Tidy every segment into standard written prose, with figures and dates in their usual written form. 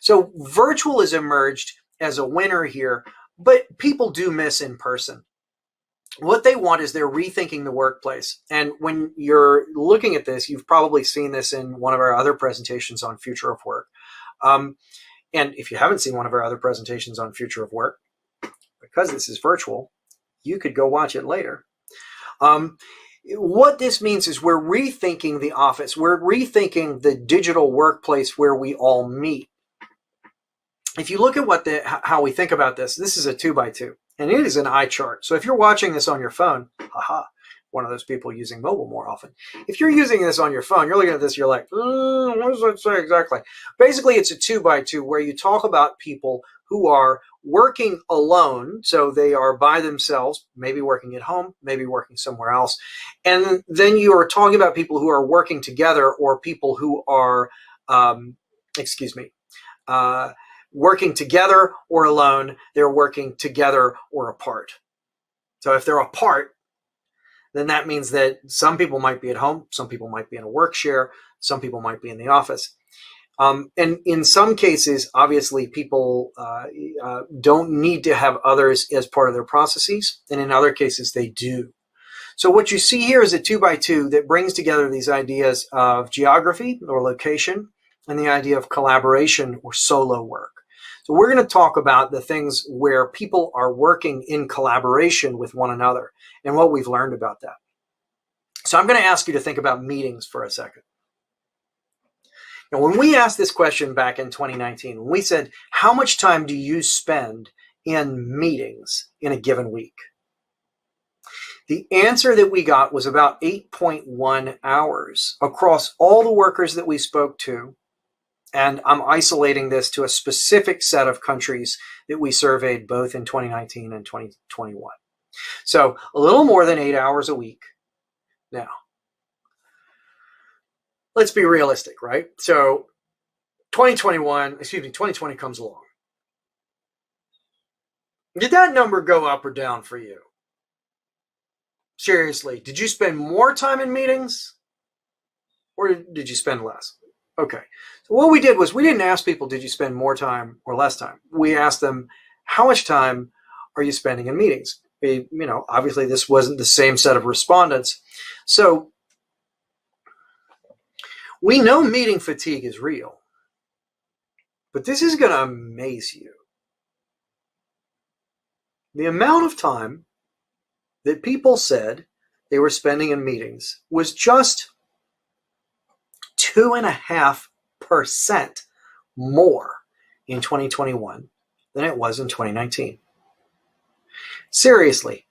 So virtual has emerged as a winner here, but people do miss in person. What they want is they're rethinking the workplace. And when you're looking at this, you've probably seen this in one of our other presentations on future of work. And if you haven't seen one of our other presentations on future of work, because this is virtual, you could go watch it later. What this means is we're rethinking the office. We're rethinking the digital workplace where we all meet. If you look at how we think about this, this is a 2x2, and it is an eye chart. So if you're watching this on your phone, one of those people using mobile more often. If you're using this on your phone, you're looking at this, you're like, what does that say exactly? Basically, it's a 2x2 where you talk about people who are working alone. So they are by themselves, maybe working at home, maybe working somewhere else. And then you are talking about people who are working together, or people who are, working together or alone. They're working together or apart. So if they're apart, then that means that some people might be at home, some people might be in a work share, some people might be in the office. And in some cases, obviously, people don't need to have others as part of their processes. And in other cases, they do. So what you see here is a 2x2 that brings together these ideas of geography or location and the idea of collaboration or solo work. So we're going to talk about the things where people are working in collaboration with one another and what we've learned about that. So I'm going to ask you to think about meetings for a second. Now, when we asked this question back in 2019, we said, how much time do you spend in meetings in a given week? The answer that we got was about 8.1 hours across all the workers that we spoke to. And I'm isolating this to a specific set of countries that we surveyed both in 2019 and 2021. So a little more than 8 hours a week. Now, let's be realistic, right? So 2020 comes along. Did that number go up or down for you? Seriously, did you spend more time in meetings or did you spend less? Okay. So what we did was we didn't ask people, did you spend more time or less time? We asked them, how much time are you spending in meetings? Obviously this wasn't the same set of respondents. So we know meeting fatigue is real, but this is going to amaze you. The amount of time that people said they were spending in meetings was just 2.5% more in 2021 than it was in 2019. Seriously.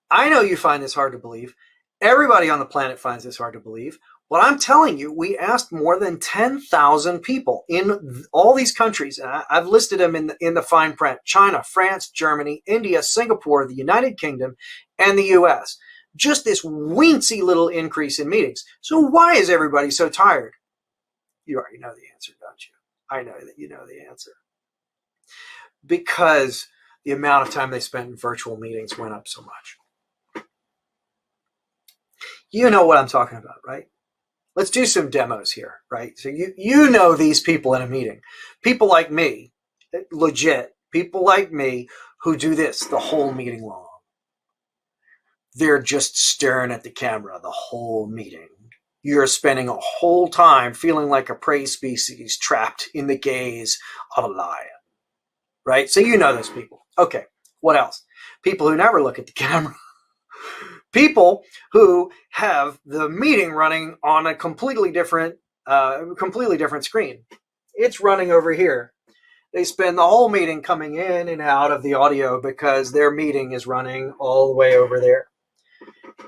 I know you find this hard to believe. Everybody on the planet finds this hard to believe. But I'm telling you, we asked more than 10,000 people in all these countries. And I've listed them in the fine print: China, France, Germany, India, Singapore, the United Kingdom, and the US. Just this weensy little increase in meetings. So why is everybody so tired? You already know the answer, don't you? I know that you know the answer. Because the amount of time they spent in virtual meetings went up so much. You know what I'm talking about, right? Let's do some demos here, right? So you know these people in a meeting. People like me, legit, people like me who do this the whole meeting long. They're just staring at the camera the whole meeting. You're spending a whole time feeling like a prey species trapped in the gaze of a lion, right? So you know those people. Okay, what else? People who never look at the camera. People who have the meeting running on a completely different screen. It's running over here. They spend the whole meeting coming in and out of the audio because their meeting is running all the way over there.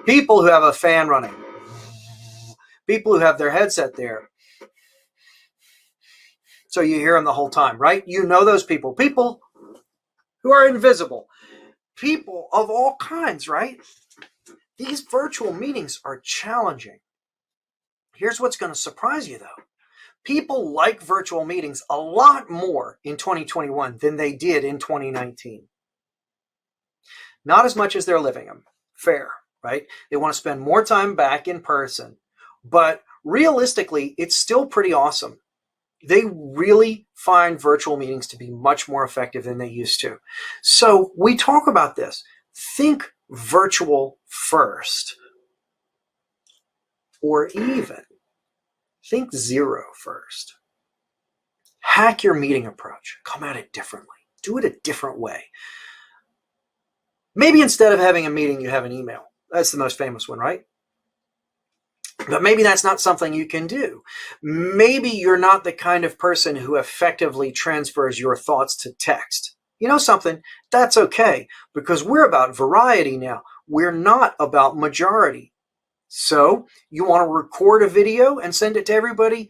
People who have a fan running. People who have their headset there. So you hear them the whole time, right? You know those people. People who are invisible. People of all kinds, right? These virtual meetings are challenging. Here's what's going to surprise you, though. People like virtual meetings a lot more in 2021 than they did in 2019. Not as much as they're living them. Fair, right? They want to spend more time back in person. But realistically, it's still pretty awesome. They really find virtual meetings to be much more effective than they used to. So we talk about this. Think virtual first, or even think zero first. Hack your meeting approach. Come at it differently. Do it a different way. Maybe instead of having a meeting, you have an email. That's the most famous one, right? But maybe that's not something you can do. Maybe you're not the kind of person who effectively transfers your thoughts to text. You know something? That's okay, because we're about variety now. We're not about majority. So you want to record a video and send it to everybody?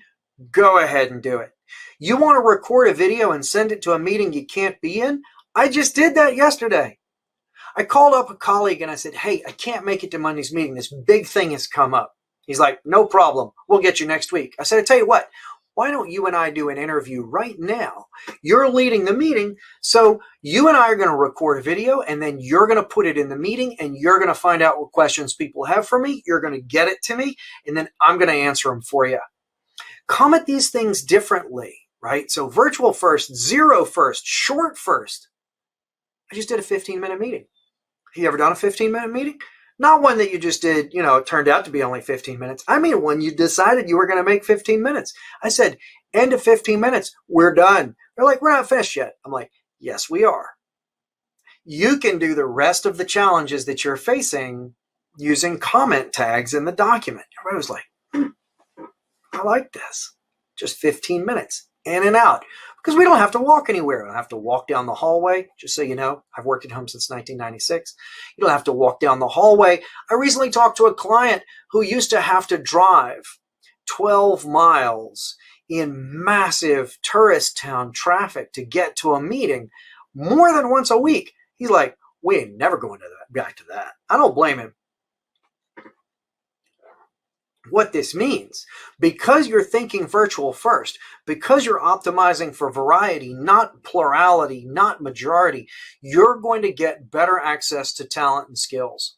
Go ahead and do it. You want to record a video and send it to a meeting you can't be in? I just did that yesterday. I called up a colleague and I said, hey, I can't make it to Monday's meeting. This big thing has come up. He's like, no problem. We'll get you next week. I said, I tell you what, why don't you and I do an interview right now? You're leading the meeting, so you and I are going to record a video, and then you're going to put it in the meeting, and you're going to find out what questions people have for me. You're going to get it to me, and then I'm going to answer them for you. Come at these things differently, right? So virtual first, zero first, short first. I just did a 15-minute meeting. Have you ever done a 15-minute meeting? Not one that you just did, it turned out to be only 15 minutes. I mean, when you decided you were going to make 15 minutes. I said, end of 15 minutes, we're done. They're like, we're not finished yet. I'm like, yes, we are. You can do the rest of the challenges that you're facing using comment tags in the document. Everybody was like, I like this. Just 15 minutes, in and out. Because we don't have to walk anywhere. We don't have to walk down the hallway. Just so you know, I've worked at home since 1996. You don't have to walk down the hallway. I recently talked to a client who used to have to drive 12 miles in massive tourist town traffic to get to a meeting more than once a week. He's like, we ain't never going back to that. I don't blame him. What this means, because you're thinking virtual first, because you're optimizing for variety, not plurality, not majority, you're going to get better access to talent and skills.